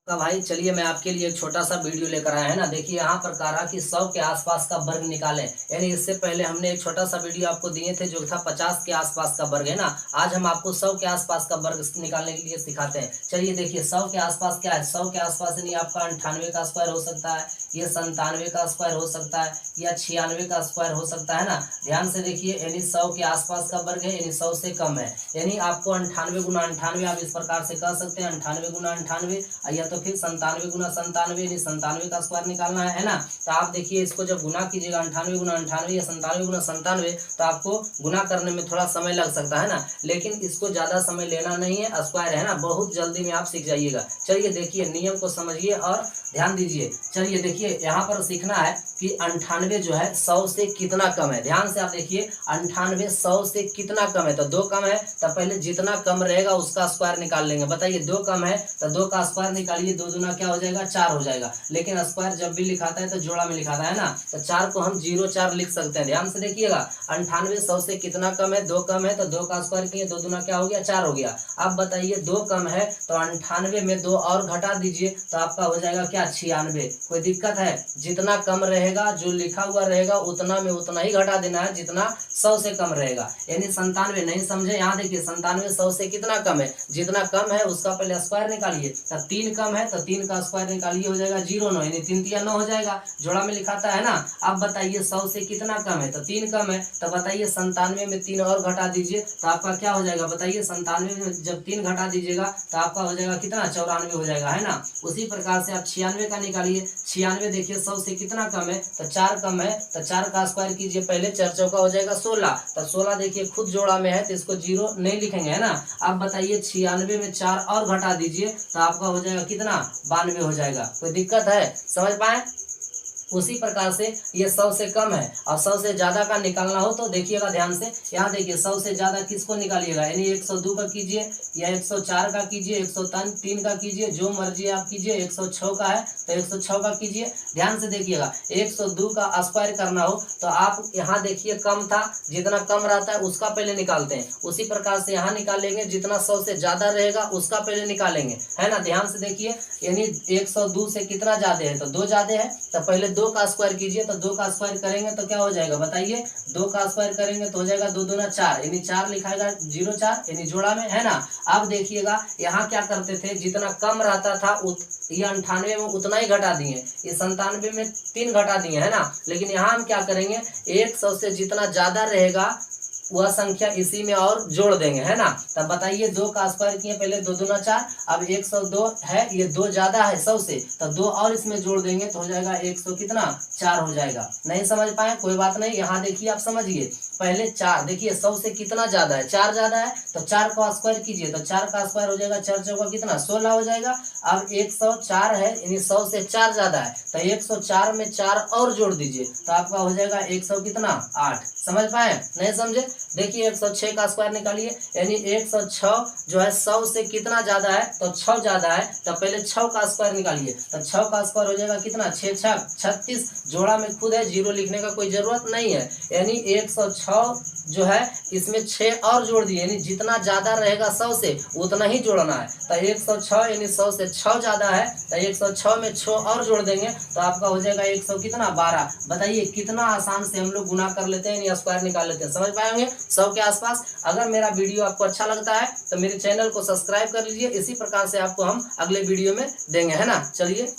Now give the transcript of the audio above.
का भाई चलिए मैं आपके लिए एक छोटा सा वीडियो लेकर आया है ना। देखिए यहाँ पर कह रहा कि 100 के आसपास का वर्ग निकालें, यानी इससे पहले हमने एक छोटा सा वीडियो आपको दिए थे जो था 50 के आसपास का वर्ग है ना। आज हम आपको 100 के आसपास का वर्ग निकालने के लिए सिखाते हैं। चलिए देखिए 100 के आसपास क्या है। 100 के आसपास यानी आपका 98 का स्क्वायर हो सकता है, ये 97 का स्क्वायर हो सकता है, या 96 का स्क्वायर हो सकता है ना। ध्यान से देखिए, यानी 100 के आसपास का वर्ग है, यानी 100 से कम है। यानी आपको 98 गुना 98 आप इस प्रकार से कह सकते हैं, 98 गुना 98, या तो फिर 97 गुना 97, यानी 97 का स्क्वायर निकालना है ना। तो आप देखिए इसको जब गुना कीजिएगा 98 गुना 98 या 97 गुना 97, तो आपको गुना करने में थोड़ा समय लग सकता है ना, लेकिन इसको ज्यादा समय लेना नहीं है, स्क्वायर है ना, बहुत जल्दी में आप सीख जाइएगा। चलिए देखिए नियम को समझिए और ध्यान दीजिए। चलिए देखिए यहाँ पर सीखना है कि 98 जो है 100 से कितना कम है। ध्यान से आप देखिए 98 100 से कितना कम है। तो 2 कम है तो पहले जितना कम रहेगा उसका स्क्वायर निकाल लेंगे। बताइए 2 कम है तो 2 का स्क्वायर निकालिए, 2 दूना क्या हो जाएगा 4 हो जाएगा। लेकिन स्क्वायर जब भी लिखाता है तो जोड़ा में लिखाता है ना, तो 4 को हम 04 लिख सकते हैं। ध्यान से देखिएगा 98 100 से कितना कम है, 2 कम है तो 2 का स्क्वायर किए, 2 दूना क्या हो गया 4 हो गया। अब बताइए 2 कम है तो 98 में 2 और घटा दीजिए तो आपका हो जाएगा क्या 96। कोई दिक्कत है? जितना कम रहेगा जो लिखा हुआ रहेगा उतना में उतना ही घटा देना है जितना 100 से कम रहेगा। यानी 97 नहीं समझे, यहाँ देखिए 97 100 से कितना कम है, जितना कम है उसका पहले स्क्वायर निकालिए। तो 3 कम है तो 3 का स्क्वायर निकालिए, हो जाएगा 09, यानी 3 तिया 9 हो जाएगा, जोड़ा में लिखाता है ना। अब बताइए 100 से कितना कम है, तो 3 कम है तो बताइए 97 में 3 और घटा दीजिए तो आपका क्या हो जाएगा। बताइए 97 में जब 3 घटा दीजिएगा तो आपका हो जाएगा कितना 94 हो जाएगा, है ना। उसी प्रकार से आप 96 का निकालिए। 96 देखिए 100 से कितना कम है, तो 4 कम है तो 4 का स्क्वायर कीजिए, पहले 4 चौका हो जाएगा 16, तो 16 देखिए खुद जोड़ा में है तो इसको 0 नहीं लिखेंगे, है ना। अब बताइए 96 में 4 और घटा दीजिए तो आपका हो जाएगा कितना 92 हो जाएगा। कोई दिक्कत है? समझ पाए? उसी प्रकार से ये 100 से कम है और 100 से ज्यादा का निकालना हो तो देखिएगा ध्यान से, यहाँ देखिए 100 से ज्यादा किसको निकालिएगा, यानी 102 का कीजिए या 104 का कीजिए, 103 का कीजिए, जो मर्जी आप कीजिए। 106 का है तो 106 का कीजिए। ध्यान से देखिएगा 102 का स्क्वायर करना हो तो आप यहाँ देखिए कम था, जितना कम रहता है उसका पहले निकालते हैं। उसी प्रकार से यहाँ निकालेंगे, जितना 100 से ज्यादा रहेगा उसका पहले निकालेंगे, है ना। ध्यान से देखिए, यानी 102 से कितना ज्यादा है, तो 2 ज्यादा है तो पहले 2 का स्क्वायर कीजिए। तो 2 का स्क्वायर करेंगे तो क्या हो जाएगा, बताइए 2 का स्क्वायर करेंगे तो हो जाएगा 2 दूना 4, यानी 4 लिखाएगा 04, यानी जोड़ा में, है ना। अब देखिएगा यहाँ क्या करते थे, जितना कम रहता था ये 98 में उतना ही घटा दिए, ये 97 में 3 घटा दिए, है ना। लेकिन यहाँ हम क्या करेंगे, 100 से जितना ज्यादा रहेगा वह संख्या इसी में और जोड़ देंगे, है ना। तब बताइए 2 का स्क्वायर किए, पहले 2 दूना 4, अब 102 है, ये 2 ज्यादा है 100 से तो 2 और इसमें जोड़ देंगे तो हो जाएगा 100 कितना 4 हो जाएगा। नहीं समझ पाए, कोई बात नहीं, यहाँ देखिए आप समझिए। पहले 4 देखिए 100 से कितना ज्यादा है, 4 ज्यादा है तो 4 का स्क्वायर कीजिए, तो 4 का स्क्वायर हो जाएगा 4 चौका कितना 16 हो जाएगा। अब 104 है, यानी 100 से 4 ज्यादा है तो 104 में 4 और जोड़ दीजिए तो आपका हो जाएगा 100 कितना 8। समझ पाए? नहीं समझे? देखिए 106 का स्क्वायर निकालिए, यानी 106 जो है 100 से कितना ज्यादा है, तो 6 ज्यादा है तो पहले 6 का स्क्वायर निकालिए। तो 6 का स्क्वायर हो जाएगा कितना 6 6 36, जोड़ा में खुद है, 0 लिखने का कोई जरूरत नहीं है। यानी 106 जो है इसमें 6 और जोड़ दिए, यानी जितना ज्यादा रहेगा 100 से उतना ही जोड़ना है। तो 106 यानी 100 से 6 ज्यादा है तो 106 में 6 और जोड़ देंगे तो आपका हो जाएगा 100 कितना 12। बताइए कितना आसान से हम लोग गुना कर लेते हैं, यानी स्क्वायर निकाल लेते हैं। समझ पाएंगे 100 के आसपास। अगर मेरा वीडियो आपको अच्छा लगता है तो मेरे चैनल को सब्सक्राइब कर लीजिए, इसी प्रकार से आपको हम अगले वीडियो में देंगे, है ना। चलिए।